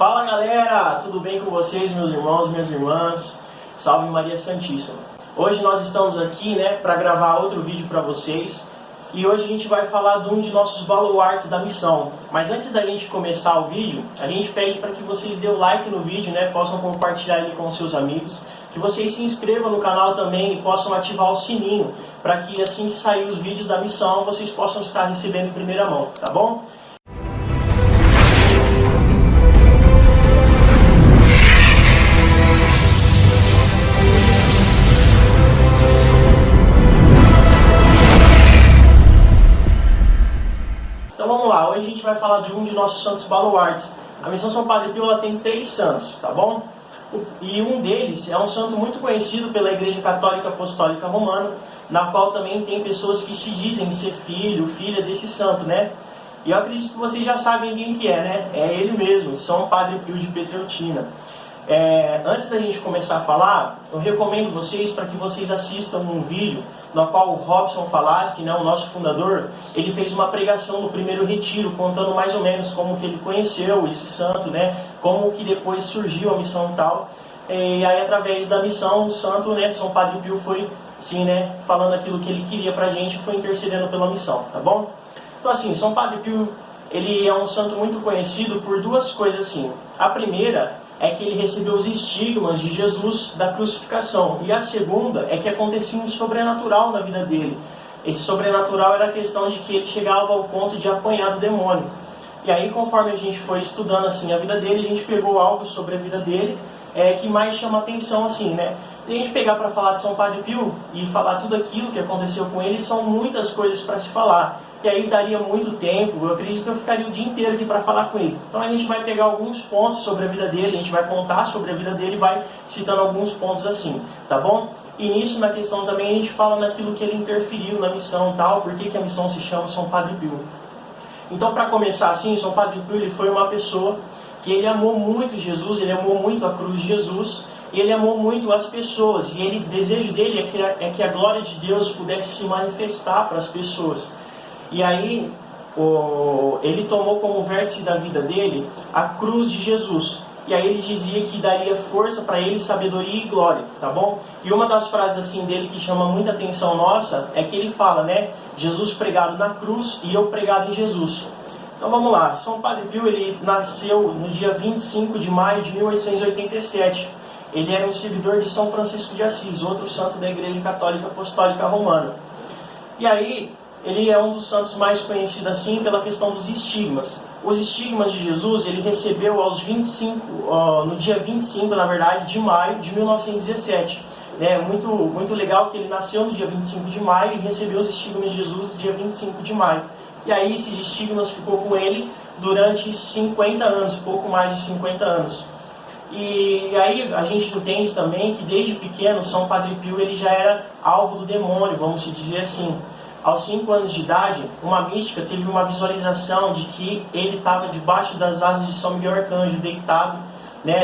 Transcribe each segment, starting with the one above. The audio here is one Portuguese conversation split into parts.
Fala galera, tudo bem com vocês, meus irmãos, minhas irmãs? Salve Maria Santíssima! Hoje nós estamos aqui, para gravar outro vídeo para vocês. E hoje a gente vai falar de um de nossos baluartes da missão. Mas antes da gente começar o vídeo, a gente pede para que vocês dêem o like no vídeo, possam compartilhar ele com os seus amigos. Que vocês se inscrevam no canal também e possam ativar o sininho, para que assim que sair os vídeos da missão, vocês possam estar recebendo em primeira mão, tá bom? Então vamos lá, hoje a gente vai falar de um de nossos santos baluartes. A missão São Padre Pio ela tem 3 santos, tá bom? E um deles é um santo muito conhecido pela Igreja Católica Apostólica Romana, na qual também tem pessoas que se dizem ser filho, filha desse santo, E eu acredito que vocês já sabem quem que é, É ele mesmo, São Padre Pio de Pietrelcina. Antes da gente começar a falar, eu recomendo vocês para que vocês assistam um vídeo no qual o Robson Falaschi, o nosso fundador, ele fez uma pregação no primeiro retiro, contando mais ou menos como que ele conheceu esse santo, como que depois surgiu a missão e tal. E aí, através da missão, o santo, São Padre Pio foi, sim, falando aquilo que ele queria pra gente, foi intercedendo pela missão, tá bom? Então, assim, São Padre Pio, ele é um santo muito conhecido por 2 coisas, assim. A primeira é que ele recebeu os estigmas de Jesus da crucificação. E a segunda é que acontecia um sobrenatural na vida dele. Esse sobrenatural era a questão de que ele chegava ao ponto de apanhar do demônio. E aí, conforme a gente foi estudando assim, a vida dele, a gente pegou algo sobre a vida dele que mais chama atenção, assim, E a gente pegar para falar de São Padre Pio e falar tudo aquilo que aconteceu com ele, são muitas coisas para se falar. E aí daria muito tempo, eu acredito que eu ficaria o dia inteiro aqui para falar com ele. Então a gente vai pegar alguns pontos sobre a vida dele, a gente vai contar sobre a vida dele e vai citando alguns pontos assim, tá bom? E nisso, na questão também, a gente fala naquilo que ele interferiu na missão e tal, por que a missão se chama São Padre Pio. Então, para começar assim, São Padre Pio ele foi uma pessoa que ele amou muito Jesus, ele amou muito a cruz de Jesus, e ele amou muito as pessoas, e o desejo dele é que a glória de Deus pudesse se manifestar para as pessoas. E aí, ele tomou como vértice da vida dele a cruz de Jesus. E aí ele dizia que daria força para ele, sabedoria e glória, tá bom? E uma das frases assim dele que chama muita atenção nossa é que ele fala, Jesus pregado na cruz e eu pregado em Jesus. Então vamos lá, São Padre Pio ele nasceu no dia 25 de maio de 1887. Ele era um seguidor de São Francisco de Assis, outro santo da Igreja Católica Apostólica Romana. E aí, ele é um dos santos mais conhecidos assim pela questão dos estigmas. Os estigmas de Jesus ele recebeu no dia 25, na verdade, de maio de 1917. Muito legal que ele nasceu no dia 25 de maio e recebeu os estigmas de Jesus no dia 25 de maio. E aí esses estigmas ficou com ele durante 50 anos, pouco mais de 50 anos. E aí a gente entende também que desde pequeno São Padre Pio ele já era alvo do demônio, vamos dizer assim. Aos 5 anos de idade, uma mística teve uma visualização de que ele estava debaixo das asas de São Miguel Arcanjo, deitado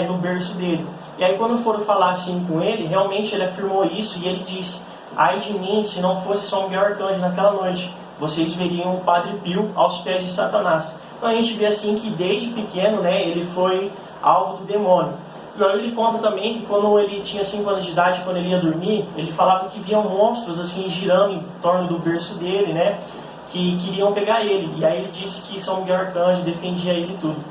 no berço dele. E aí quando foram falar assim com ele, realmente ele afirmou isso e ele disse: ai de mim, se não fosse São Miguel Arcanjo naquela noite, vocês veriam o Padre Pio aos pés de Satanás. Então a gente vê assim que desde pequeno ele foi alvo do demônio. E aí ele conta também que quando ele tinha 5 anos de idade, quando ele ia dormir, ele falava que via monstros assim girando em torno do berço dele, que queriam pegar ele. E aí ele disse que São Miguel Arcanjo defendia ele e tudo.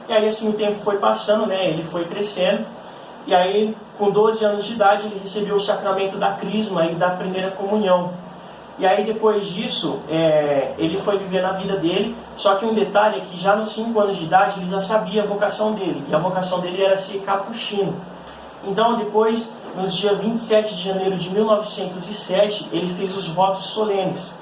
E aí assim o tempo foi passando, ele foi crescendo. E aí com 12 anos de idade ele recebeu o sacramento da crisma e da primeira comunhão. E aí depois disso, ele foi viver na vida dele, só que um detalhe é que já nos 5 anos de idade ele já sabia a vocação dele, e a vocação dele era ser capuchino. Então depois, no dia 27 de janeiro de 1907, ele fez os votos solenes.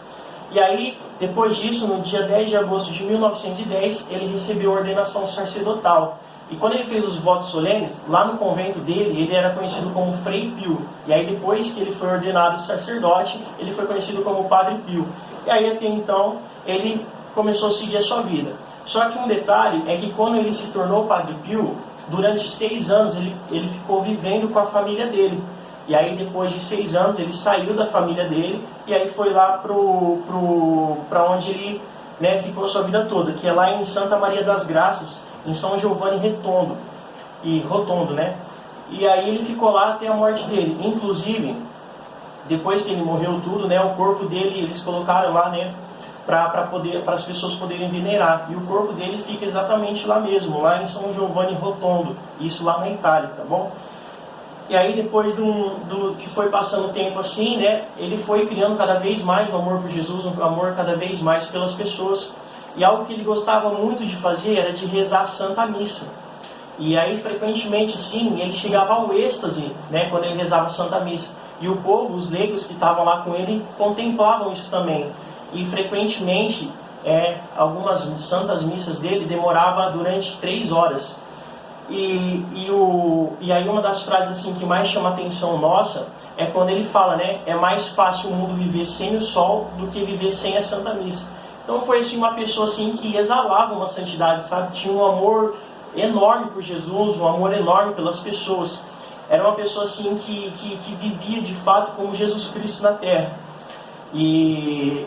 E aí, depois disso, no dia 10 de agosto de 1910, ele recebeu a ordenação sacerdotal. E quando ele fez os votos solenes, lá no convento dele, ele era conhecido como Frei Pio. E aí depois que ele foi ordenado sacerdote, ele foi conhecido como Padre Pio. E aí até então, ele começou a seguir a sua vida. Só que um detalhe é que quando ele se tornou Padre Pio, durante 6 anos ele ficou vivendo com a família dele. E aí depois de 6 anos ele saiu da família dele e aí foi lá para onde ele ficou a sua vida toda, que é lá em Santa Maria das Graças, em São Giovanni Rotondo, né? E aí ele ficou lá até a morte dele. Inclusive, depois que ele morreu tudo, né, o corpo dele eles colocaram lá, né, para as pessoas poderem venerar. E o corpo dele fica exatamente lá mesmo, lá em São Giovanni Rotondo, isso lá na Itália, tá bom? E aí depois do que foi passando o tempo assim, né, ele foi criando cada vez mais um amor por Jesus, um amor cada vez mais pelas pessoas. E algo que ele gostava muito de fazer era de rezar a Santa Missa. E aí frequentemente assim, ele chegava ao êxtase, né, quando ele rezava a Santa Missa. E o povo, os leigos que estavam lá com ele, contemplavam isso também. E frequentemente, algumas santas missas dele demoravam durante 3 horas. E aí uma das frases assim, que mais chama a atenção nossa é quando ele fala, né, é mais fácil o mundo viver sem o sol do que viver sem a Santa Missa. Então foi assim, uma pessoa assim, que exalava uma santidade, sabe? Tinha um amor enorme por Jesus, um amor enorme pelas pessoas. Era uma pessoa assim que vivia de fato como Jesus Cristo na Terra. E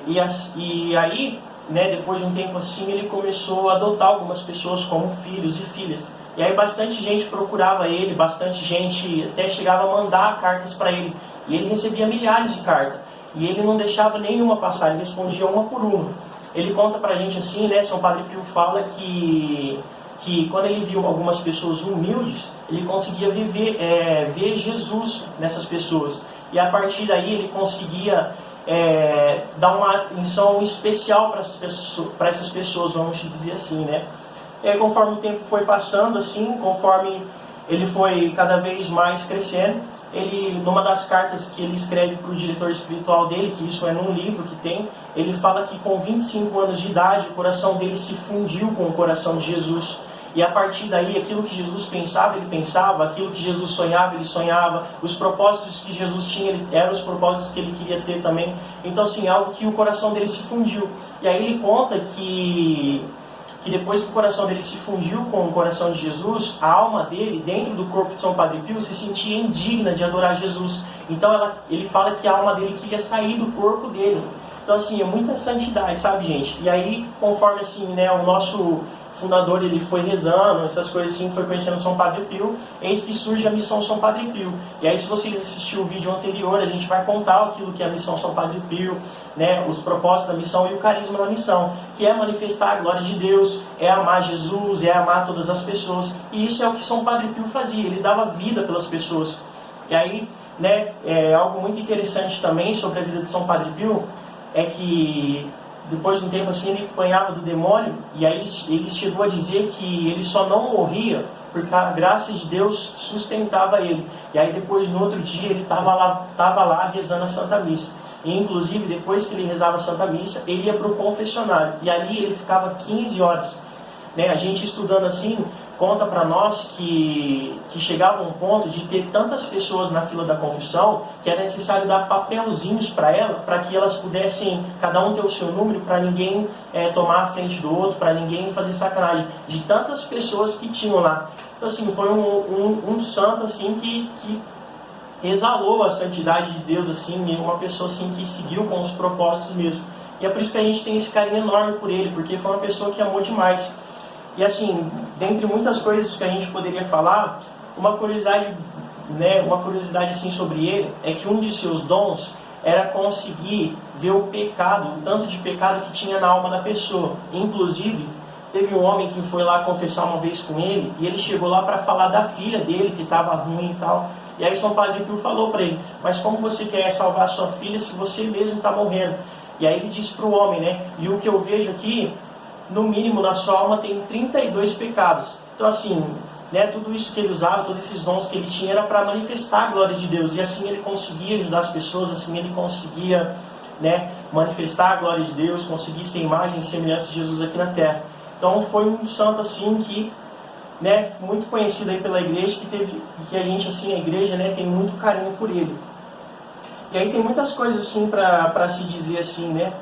aí, né, depois de um tempo assim, ele começou a adotar algumas pessoas como filhos e filhas. E aí bastante gente procurava ele, bastante gente até chegava a mandar cartas para ele. E ele recebia milhares de cartas. E ele não deixava nenhuma passar, ele respondia uma por uma. Ele conta pra gente assim, né, São Padre Pio fala que quando ele viu algumas pessoas humildes, ele conseguia ver Jesus nessas pessoas. E a partir daí ele conseguia dar uma atenção especial para essas pessoas, vamos dizer assim, né? E aí, conforme o tempo foi passando, assim, conforme ele foi cada vez mais crescendo, ele, numa das cartas que ele escreve para o diretor espiritual dele, que isso é num livro que tem, ele fala que com 25 anos de idade, o coração dele se fundiu com o coração de Jesus. E a partir daí, aquilo que Jesus pensava, ele pensava, aquilo que Jesus sonhava, ele sonhava, os propósitos que Jesus tinha, eram os propósitos que ele queria ter também. Então, assim, algo que o coração dele se fundiu. E aí ele conta que depois que o coração dele se fundiu com o coração de Jesus, a alma dele, dentro do corpo de São Padre Pio, se sentia indigna de adorar Jesus. Então ele fala que a alma dele queria sair do corpo dele. Então, assim, é muita santidade, sabe, gente? E aí, conforme, assim, né, o nosso fundador, ele foi rezando, essas coisas assim, foi conhecendo São Padre Pio, eis que surge a Missão São Padre Pio. E aí, se vocês assistiram o vídeo anterior, a gente vai contar aquilo que é a Missão São Padre Pio, né, os propósitos da missão e o carisma da missão, que é manifestar a glória de Deus, é amar Jesus, é amar todas as pessoas. E isso é o que São Padre Pio fazia, ele dava vida pelas pessoas. E aí, né, algo muito interessante também sobre a vida de São Padre Pio é que depois de um tempo assim ele apanhava do demônio, e aí ele chegou a dizer que ele só não morria porque a graça de Deus sustentava ele. E aí depois, no outro dia, ele estava lá rezando a Santa Missa. E inclusive, depois que ele rezava a Santa Missa, ele ia para o confessionário, e ali ele ficava 15 horas. Né? A gente estudando assim, conta para nós que chegava um ponto de ter tantas pessoas na fila da confissão que é necessário dar papelzinhos para ela, para que elas pudessem, cada um ter o seu número, para ninguém tomar a frente do outro, para ninguém fazer sacanagem, de tantas pessoas que tinham lá. Então, assim, foi um santo assim que exalou a santidade de Deus, assim, uma pessoa assim que seguiu com os propósitos mesmo. E é por isso que a gente tem esse carinho enorme por ele, porque foi uma pessoa que amou demais. E assim, dentre muitas coisas que a gente poderia falar, uma curiosidade assim sobre ele é que um de seus dons era conseguir ver o pecado, o tanto de pecado que tinha na alma da pessoa. Inclusive, teve um homem que foi lá confessar uma vez com ele, e ele chegou lá para falar da filha dele, que estava ruim e tal. E aí São Padre Pio falou para ele: mas como você quer salvar sua filha se você mesmo está morrendo? E aí ele disse para o homem, né, e o que eu vejo aqui, no mínimo na sua alma tem 32 pecados. Então, assim, né, tudo isso que ele usava, todos esses dons que ele tinha, era para manifestar a glória de Deus. E assim ele conseguia ajudar as pessoas, assim ele conseguia, né, manifestar a glória de Deus, conseguir ser imagem e semelhança de Jesus aqui na Terra. Então foi um santo assim que, né, muito conhecido aí pela igreja, que a gente, assim, a igreja, né, tem muito carinho por ele. E aí tem muitas coisas assim para se dizer assim, né?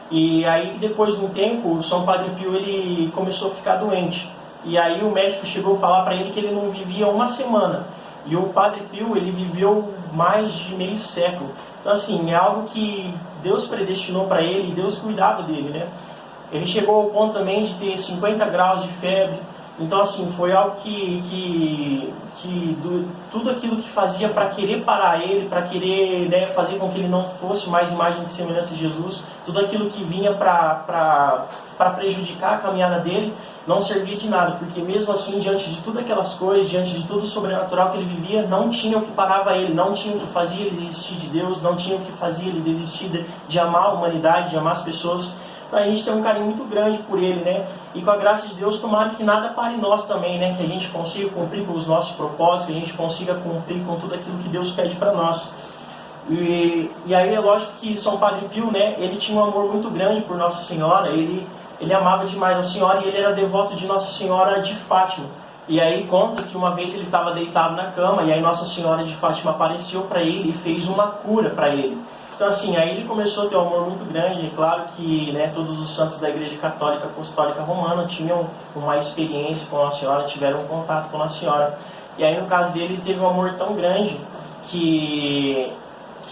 E aí depois de um tempo, o São Padre Pio ele começou a ficar doente. E aí o médico chegou a falar para ele que ele não vivia uma semana. E o Padre Pio ele viveu mais de meio século. Então, assim, é algo que Deus predestinou para ele e Deus cuidava dele, né? Ele chegou ao ponto também de ter 50 graus de febre. Então, assim, foi algo tudo aquilo que fazia para querer parar ele, para querer, né, fazer com que ele não fosse mais imagem de semelhança de Jesus, tudo aquilo que vinha para prejudicar a caminhada dele, não servia de nada, porque mesmo assim, diante de todas aquelas coisas, diante de tudo sobrenatural que ele vivia, não tinha o que parava ele, não tinha o que fazia ele desistir de Deus, não tinha o que fazia ele desistir de amar a humanidade, de amar as pessoas. Então a gente tem um carinho muito grande por ele, né? E com a graça de Deus, tomara que nada pare nós também, né? Que a gente consiga cumprir com os nossos propósitos, que a gente consiga cumprir com tudo aquilo que Deus pede para nós. E aí é lógico que São Padre Pio, né? Ele tinha um amor muito grande por Nossa Senhora, ele amava demais a Senhora e ele era devoto de Nossa Senhora de Fátima. E aí conta que uma vez ele estava deitado na cama e aí Nossa Senhora de Fátima apareceu para ele e fez uma cura para ele. Então, assim, aí ele começou a ter um amor muito grande. É claro que, né, todos os santos da Igreja Católica Apostólica Romana tinham uma experiência com Nossa Senhora, tiveram um contato com Nossa Senhora. E aí, no caso dele, ele teve um amor tão grande que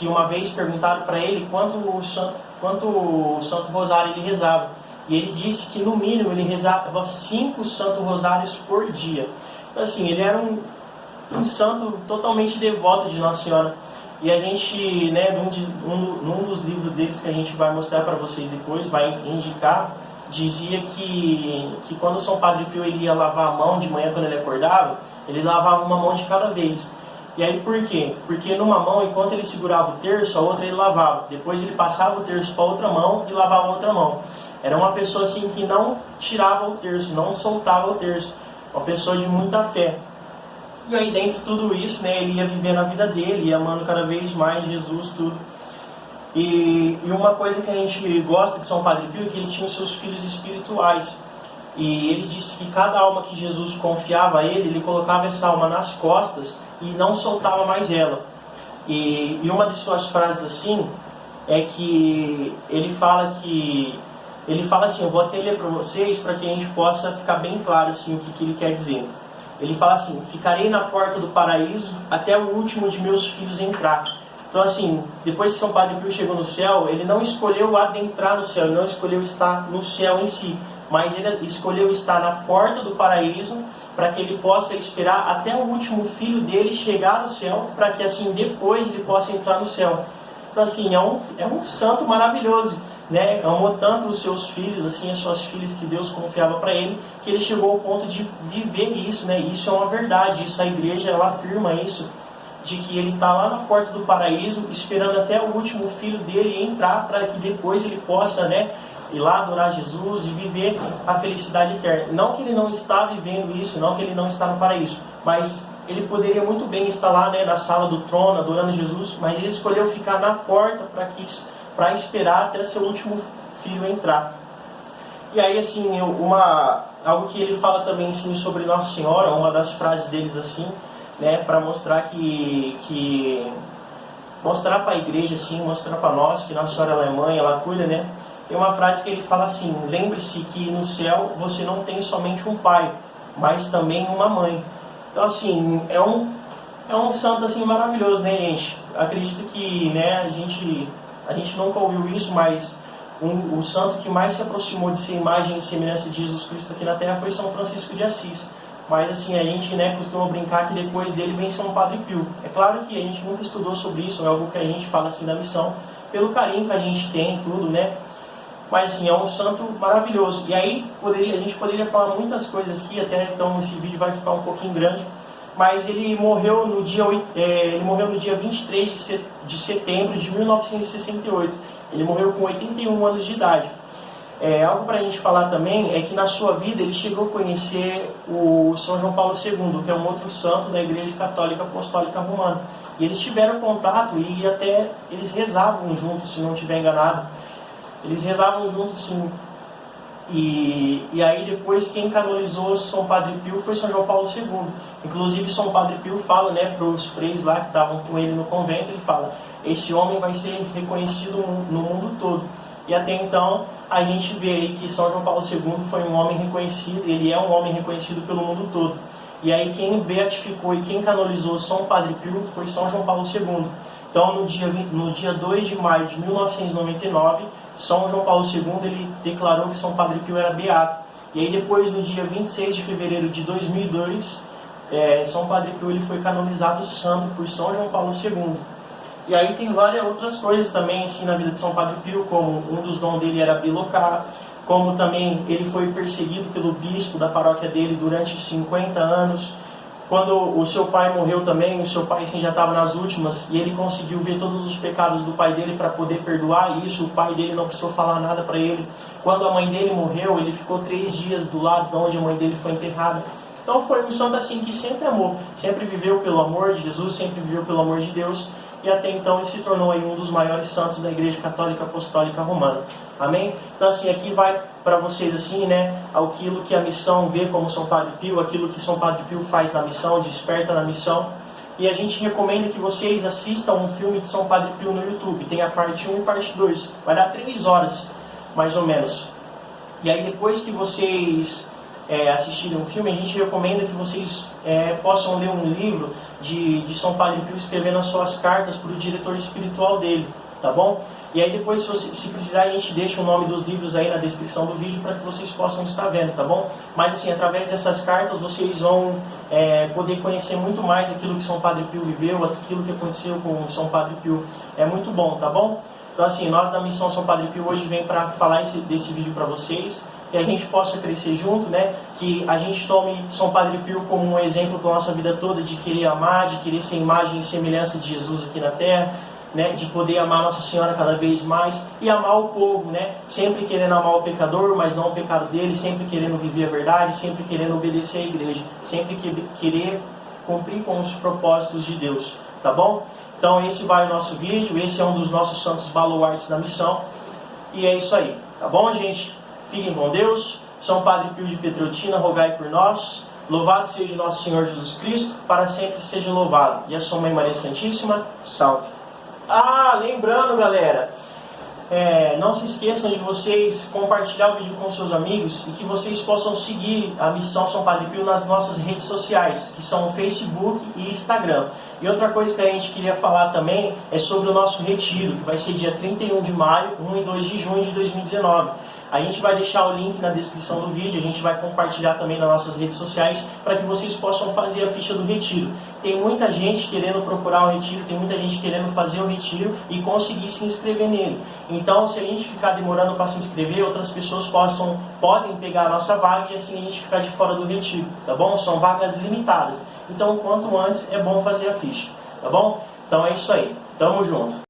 uma vez perguntaram para ele quanto o Santo Rosário ele rezava. E ele disse que, no mínimo, ele rezava 5 Santos Rosários por dia. Então, assim, ele era um santo totalmente devoto de Nossa Senhora. E a gente, né, num dos livros deles que a gente vai mostrar para vocês depois, vai indicar, dizia que quando São Padre Pio ele ia lavar a mão de manhã quando ele acordava, ele lavava uma mão de cada vez. E aí por quê? Porque numa mão, enquanto ele segurava o terço, a outra ele lavava. Depois ele passava o terço para outra mão e lavava a outra mão. Era uma pessoa assim que não tirava o terço, não soltava o terço. Uma pessoa de muita fé. E aí dentro de tudo isso, né, ele ia vivendo a vida dele, ia amando cada vez mais Jesus, tudo. E uma coisa que a gente gosta de São Padre Pio é que ele tinha os seus filhos espirituais. E ele disse que cada alma que Jesus confiava a ele colocava essa alma nas costas e não soltava mais ela. E uma de suas frases assim, é que ele fala assim, eu vou até ler para vocês para que a gente possa ficar bem claro assim, o que ele quer dizer. Ele fala assim: ficarei na porta do paraíso até o último de meus filhos entrar. Então, assim, depois que São Padre Pio chegou no céu, ele não escolheu adentrar no céu, ele não escolheu estar no céu em si, mas ele escolheu estar na porta do paraíso para que ele possa esperar até o último filho dele chegar no céu, para que assim depois ele possa entrar no céu. Então, assim, é um santo maravilhoso, né? Amou tanto os seus filhos, assim, as suas filhas que Deus confiava para ele, que ele chegou ao ponto de viver isso, né? Isso é uma verdade, isso a igreja ela afirma isso, de que ele está lá na porta do paraíso, esperando até o último filho dele entrar, para que depois ele possa, né, ir lá adorar Jesus e viver a felicidade eterna. Não que ele não está vivendo isso, não que ele não está no paraíso, mas ele poderia muito bem estar lá, né, na sala do trono, adorando Jesus, mas ele escolheu ficar na porta para esperar até seu último filho entrar. E aí, assim, algo que ele fala também, assim, sobre Nossa Senhora, uma das frases deles, assim, né, para mostrar mostrar para a igreja, assim, mostrar para nós que Nossa Senhora ela é mãe, ela cuida, né? Tem uma frase que ele fala assim: lembre-se que no céu você não tem somente um pai, mas também uma mãe. Então, assim, é um santo, assim, maravilhoso, né, gente? Acredito que, né, a gente nunca ouviu isso, mas o santo que mais se aproximou de ser imagem e semelhança de Jesus Cristo aqui na Terra foi São Francisco de Assis. Mas, assim, a gente, né, costuma brincar que depois dele vem São Padre Pio. É claro que a gente nunca estudou sobre isso, é algo que a gente fala, assim, na missão, pelo carinho que a gente tem, tudo, né? Mas, assim, é um santo maravilhoso. E aí, a gente poderia falar muitas coisas aqui, até então esse vídeo vai ficar um pouquinho grande. Mas ele morreu no dia 23 de setembro de 1968. Ele morreu com 81 anos de idade. Algo para a gente falar também é que na sua vida ele chegou a conhecer o São João Paulo II, que é um outro santo da Igreja Católica Apostólica Romana. E eles tiveram contato e até eles rezavam juntos, se não estiver enganado. Eles rezavam juntos, sim. E aí depois quem canonizou São Padre Pio foi São João Paulo II. Inclusive São Padre Pio fala, né, para os freis lá que estavam com ele no convento, ele fala: esse homem vai ser reconhecido no mundo todo. E até então a gente vê aí que São João Paulo II foi um homem reconhecido, ele é um homem reconhecido pelo mundo todo. E aí quem beatificou e quem canonizou São Padre Pio foi São João Paulo II. Então no dia 2 de maio de 1999, São João Paulo II ele declarou que São Padre Pio era beato. E aí depois, no dia 26 de fevereiro de 2002, São Padre Pio ele foi canonizado santo por São João Paulo II. E aí tem várias outras coisas também assim, na vida de São Padre Pio, como um dos dons dele era bilocar, como também ele foi perseguido pelo bispo da paróquia dele durante 50 anos. Quando o seu pai morreu também, o seu pai assim, já estava nas últimas, e ele conseguiu ver todos os pecados do pai dele para poder perdoar isso. O pai dele não precisou falar nada para ele. Quando a mãe dele morreu, ele ficou 3 dias do lado de onde a mãe dele foi enterrada. Então foi um santo assim que sempre amou, sempre viveu pelo amor de Jesus, sempre viveu pelo amor de Deus, e até então ele se tornou aí um dos maiores santos da Igreja Católica Apostólica Romana. Amém? Então assim, aqui vai para vocês assim, né, aquilo que a missão vê como São Padre Pio, aquilo que São Padre Pio faz na missão, desperta na missão. E a gente recomenda que vocês assistam um filme de São Padre Pio no YouTube. Tem a parte 1 e parte 2. Vai dar 3 horas, mais ou menos. E aí depois que vocês assistirem um filme, a gente recomenda que vocês possam ler um livro de São Padre Pio escrevendo as suas cartas para o diretor espiritual dele, tá bom? E aí depois, se precisar, a gente deixa o nome dos livros aí na descrição do vídeo para que vocês possam estar vendo, tá bom? Mas assim, através dessas cartas, vocês vão poder conhecer muito mais aquilo que São Padre Pio viveu, aquilo que aconteceu com São Padre Pio. É muito bom, tá bom? Então assim, nós da Missão São Padre Pio hoje vem para falar desse vídeo para vocês, que a gente possa crescer junto, né? Que a gente tome São Padre Pio como um exemplo para a nossa vida toda, de querer amar, de querer ser imagem e semelhança de Jesus aqui na Terra, né? De poder amar Nossa Senhora cada vez mais e amar o povo, né? Sempre querendo amar o pecador, mas não o pecado dele, sempre querendo viver a verdade, sempre querendo obedecer à Igreja, sempre querer cumprir com os propósitos de Deus, tá bom? Então esse vai o nosso vídeo, esse é um dos nossos santos baluartes da missão, e é isso aí, tá bom, gente? Fiquem com Deus. São Padre Pio de Pietreutina, rogai por nós. Louvado seja o nosso Senhor Jesus Cristo, para sempre seja louvado. E a sua Mãe Maria Santíssima, salve. Lembrando, galera, não se esqueçam de vocês compartilhar o vídeo com seus amigos e que vocês possam seguir a Missão São Padre Pio nas nossas redes sociais, que são o Facebook e Instagram. E outra coisa que a gente queria falar também é sobre o nosso retiro, que vai ser dia 31 de maio, 1 e 2 de junho de 2019. A gente vai deixar o link na descrição do vídeo, a gente vai compartilhar também nas nossas redes sociais para que vocês possam fazer a ficha do retiro. Tem muita gente querendo procurar o retiro, tem muita gente querendo fazer o retiro e conseguir se inscrever nele. Então, se a gente ficar demorando para se inscrever, outras pessoas podem pegar a nossa vaga e assim a gente ficar de fora do retiro, tá bom? São vagas limitadas. Então, quanto antes é bom fazer a ficha, tá bom? Então é isso aí. Tamo junto.